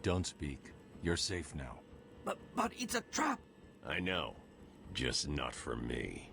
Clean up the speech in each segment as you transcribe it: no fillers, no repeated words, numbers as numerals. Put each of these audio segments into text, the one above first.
Don't speak. You're safe now. But it's a trap. I know. Just not for me.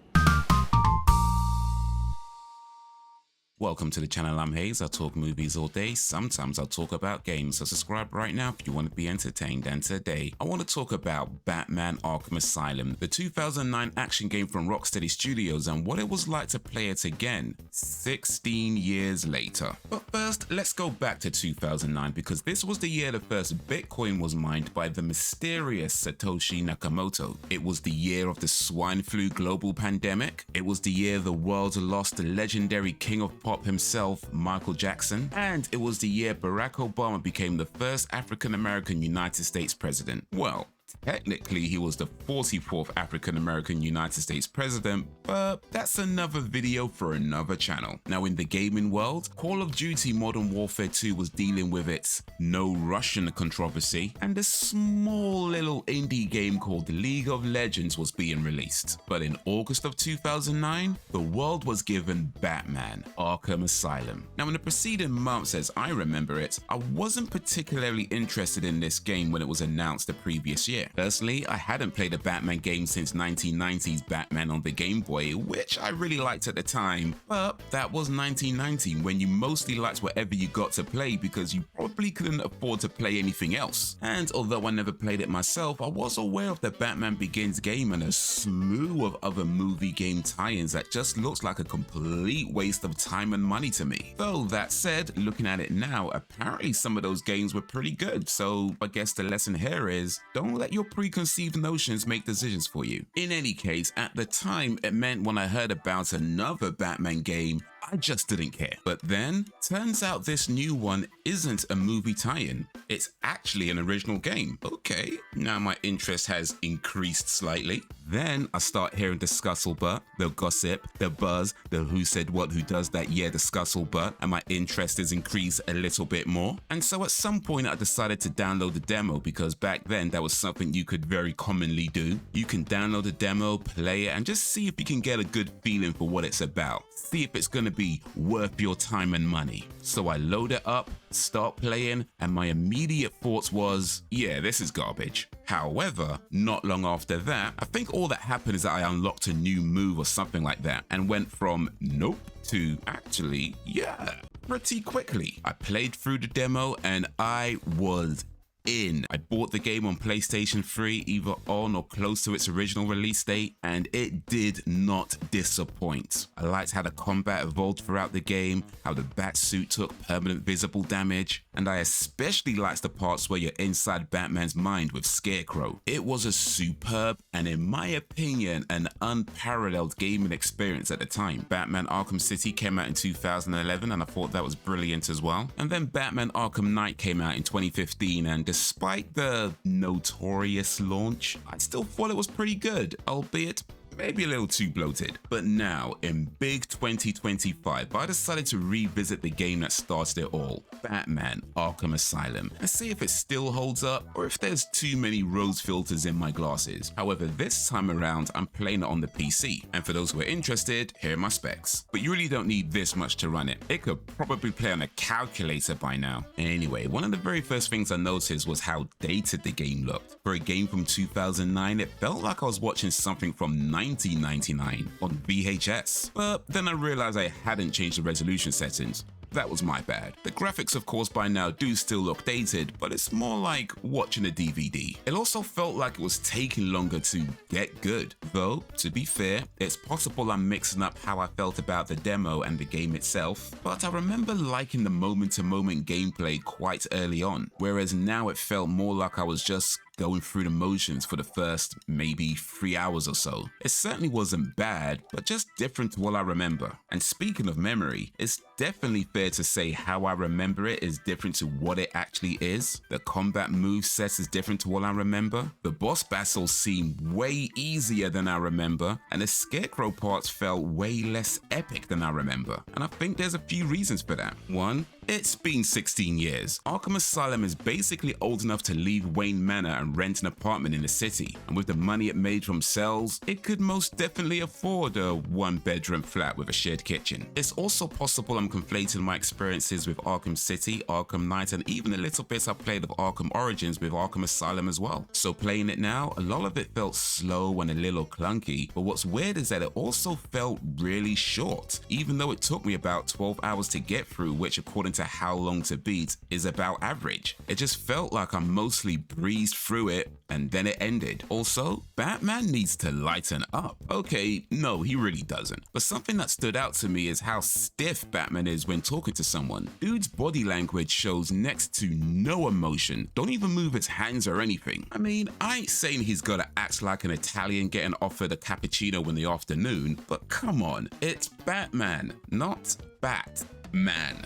Welcome to the channel, I'm Hayes. I talk movies all day, sometimes I'll talk about games, so subscribe right now if you want to be entertained. And today, I want to talk about Batman Arkham Asylum, the 2009 action game from Rocksteady Studios and what it was like to play it again, 16 years later. But first, let's go back to 2009 because this was the year the first Bitcoin was mined by the mysterious Satoshi Nakamoto. It was the year of the swine flu global pandemic. It was the year the world lost the legendary king of pop himself, Michael Jackson, and it was the year Barack Obama became the first African-American United States president. Well, technically, he was the 44th African-American United States president, but that's another video for another channel. Now, in the gaming world, Call of Duty Modern Warfare 2 was dealing with its no Russian controversy, and a small little indie game called League of Legends was being released. But in August of 2009, the world was given Batman Arkham Asylum. Now, in the preceding months, as I remember it, I wasn't particularly interested in this game when it was announced the previous year. Personally, I hadn't played a Batman game since 1990's Batman on the Game Boy, which I really liked at the time, but that was 1990 when you mostly liked whatever you got to play because you probably couldn't afford to play anything else. And although I never played it myself, I was aware of the Batman Begins game and a slew of other movie game tie-ins that just looks like a complete waste of time and money to me. Though that said, looking at it now, apparently some of those games were pretty good, so I guess the lesson here is don't let your preconceived notions make decisions for you. In any case, at the time, it meant when I heard about another Batman game, I just didn't care. But then, turns out this new one isn't a movie tie-in. It's actually an original game. Okay, now my interest has increased slightly. Then I start hearing the scuttlebutt, the gossip, the buzz, the who said what, who does that, yeah, the scuttlebutt, and my interest has increased a little bit more. And so at some point I decided to download the demo because back then that was something you could very commonly do. You can download the demo, play it, and just see if you can get a good feeling for what it's about. See if it's gonna be worth your time and money. So I load it up, start playing, and my immediate thoughts was, yeah, this is garbage. However, not long after that, I think all that happened is that I unlocked a new move or something like that and went from nope to actually, yeah, pretty quickly. I played through the demo and I was in. I bought the game on PlayStation 3 either on or close to its original release date, and it did not disappoint. I liked how the combat evolved throughout the game, how the Batsuit took permanent visible damage, and I especially liked the parts where you're inside Batman's mind with Scarecrow. It was a superb and, in my opinion, an unparalleled gaming experience at the time. Batman Arkham City came out in 2011 and I thought that was brilliant as well. And then Batman Arkham Knight came out in 2015, and despite the notorious launch, I still thought it was pretty good, albeit maybe a little too bloated. But now, in big 2025, I decided to revisit the game that started it all, Batman Arkham Asylum, and see if it still holds up or if there's too many rose filters in my glasses. However, this time around, I'm playing it on the PC, and for those who are interested, here are my specs. But you really don't need this much to run it. It could probably play on a calculator by now. Anyway, one of the very first things I noticed was how dated the game looked. For a game from 2009, it felt like I was watching something from 1999 on VHS. But then I realized I hadn't changed the resolution settings. That was my bad. The graphics, of course, by now do still look dated, but it's more like watching a DVD. It also felt like it was taking longer to get good. Though, to be fair, it's possible I'm mixing up how I felt about the demo and the game itself, but I remember liking the moment-to-moment gameplay quite early on, whereas now it felt more like I was just going through the motions for the first maybe 3 hours or so. It certainly wasn't bad, but just different to what I remember. And speaking of memory, it's definitely fair to say how I remember it is different to what it actually is. The combat moveset is different to what I remember. The boss battles seem way easier than I remember, and the Scarecrow parts felt way less epic than I remember. And I think there's a few reasons for that. One, It's been 16 years. Arkham Asylum is basically old enough to leave Wayne Manor and rent an apartment in the city, and with the money it made from sales, it could most definitely afford a one-bedroom flat with a shared kitchen. It's also possible I'm conflating my experiences with Arkham City, Arkham Knight, and even a little bit I played of Arkham Origins with Arkham Asylum as well. So playing it now, a lot of it felt slow and a little clunky, but what's weird is that it also felt really short, even though it took me about 12 hours to get through, which according to How Long to Beat is about average. It just felt like I mostly breezed through it and then it ended. Also, Batman needs to lighten up. Okay, no, he really doesn't. But something that stood out to me is how stiff Batman is when talking to someone. Dude's body language shows next to no emotion, don't even move his hands or anything. I mean, I ain't saying he's gotta act like an Italian getting offered a cappuccino in the afternoon, but come on, it's Batman, not Batman.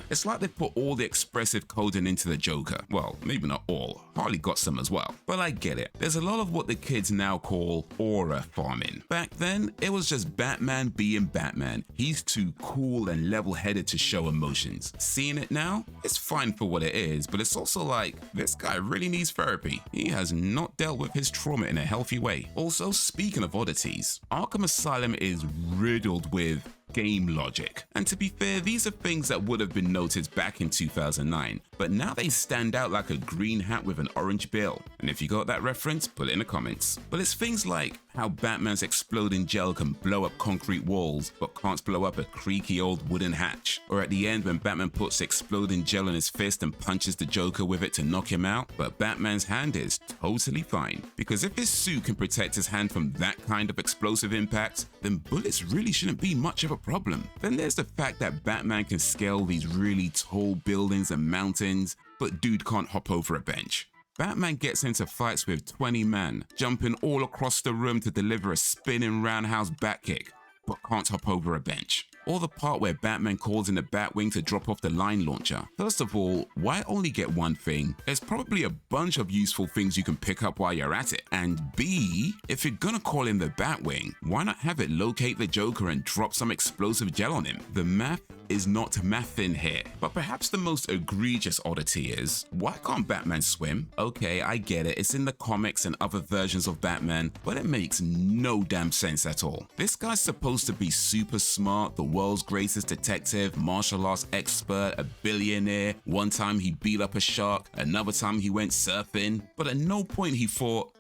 It's like they put all the expressive coding into the Joker. Well, maybe not all. Harley got some as well. But I get it. There's a lot of what the kids now call aura farming. Back then, it was just Batman being Batman. He's too cool and level-headed to show emotions. Seeing it now, it's fine for what it is, but it's also like, this guy really needs therapy. He has not dealt with his trauma in a healthy way. Also, speaking of oddities, Arkham Asylum is riddled with game logic. And to be fair, these are things that would have been noted back in 2009, but now they stand out like a green hat with an orange bill. And if you got that reference, put it in the comments. But it's things like how Batman's exploding gel can blow up concrete walls, but can't blow up a creaky old wooden hatch. Or at the end when Batman puts exploding gel in his fist and punches the Joker with it to knock him out, but Batman's hand is totally fine. Because if his suit can protect his hand from that kind of explosive impact, then bullets really shouldn't be much of a problem. Then there's the fact that Batman can scale these really tall buildings and mountains, but dude can't hop over a bench. Batman gets into fights with 20 men, jumping all across the room to deliver a spinning roundhouse bat kick, but can't hop over a bench. Or the part where Batman calls in the Batwing to drop off the line launcher. First of all, why only get one thing? There's probably a bunch of useful things you can pick up while you're at it. And B, if you're gonna call in the Batwing, why not have it locate the Joker and drop some explosive gel on him? The math is not mathin' here. But perhaps the most egregious oddity is, why can't Batman swim? Okay, I get it, it's in the comics and other versions of Batman, but it makes no damn sense at all. This guy's supposed to be super smart, the world's greatest detective, martial arts expert, a billionaire. One time he beat up a shark, another time he went surfing, but at no point he thought,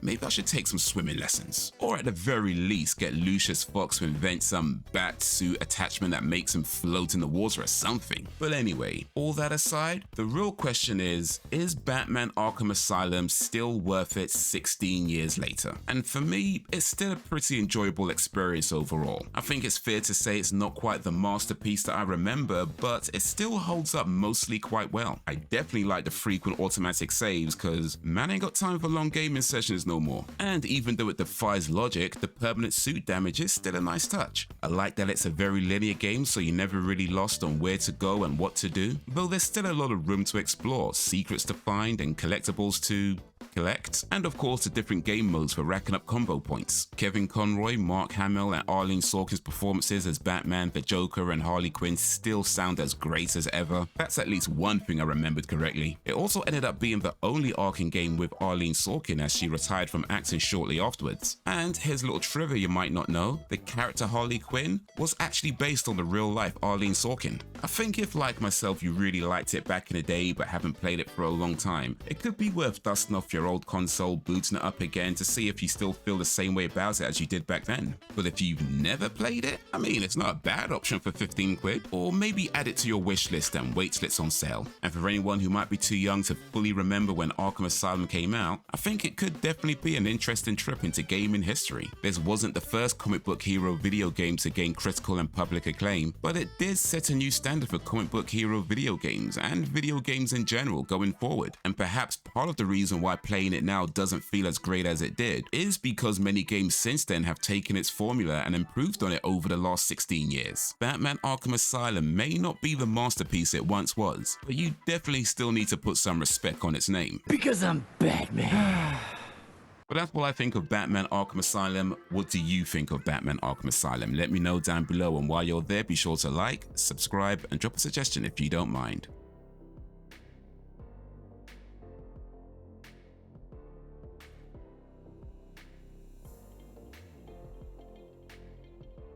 maybe I should take some swimming lessons. Or at the very least, get Lucius Fox to invent some bat suit attachment that makes him float in the water or something. But anyway, all that aside, the real question is Batman Arkham Asylum still worth it 16 years later? And for me, it's still a pretty enjoyable experience overall. I think it's fair to say it's not quite the masterpiece that I remember, but it still holds up mostly quite well. I definitely like the frequent automatic saves, cause man ain't got time for long gaming sessions no more. And even though it defies logic, the permanent suit damage is still a nice touch. I like that it's a very linear game, so you're never really lost on where to go and what to do, though there's still a lot of room to explore, secrets to find, and collectibles to collect, and of course the different game modes for racking up combo points. Kevin Conroy, Mark Hamill, and Arleen Sorkin's performances as Batman, the Joker, and Harley Quinn still sound as great as ever. That's at least one thing I remembered correctly. It also ended up being the only Arkham game with Arleen Sorkin, as she retired from acting shortly afterwards. And here's a little trivia you might not know: the character Harley Quinn was actually based on the real-life Arleen Sorkin. I think if, like myself, you really liked it back in the day but haven't played it for a long time, it could be worth dusting off your old console, booting it up again to see if you still feel the same way about it as you did back then. But if you've never played it, I mean, it's not a bad option for 15 quid, or maybe add it to your wish list and wait till it's on sale. And for anyone who might be too young to fully remember when Arkham Asylum came out, I think it could definitely be an interesting trip into gaming history. This wasn't the first comic book hero video game to gain critical and public acclaim, but it did set a new standard for comic book hero video games and video games in general going forward. And perhaps part of the reason why playing it now doesn't feel as great as it did is because many games since then have taken its formula and improved on it over the last 16 years. Batman Arkham Asylum may not be the masterpiece it once was, but you definitely still need to put some respect on its name. Because I'm Batman. But that's what I think of Batman Arkham Asylum. What do you think of Batman Arkham Asylum? Let me know down below, and while you're there, be sure to like, subscribe, and drop a suggestion if you don't mind.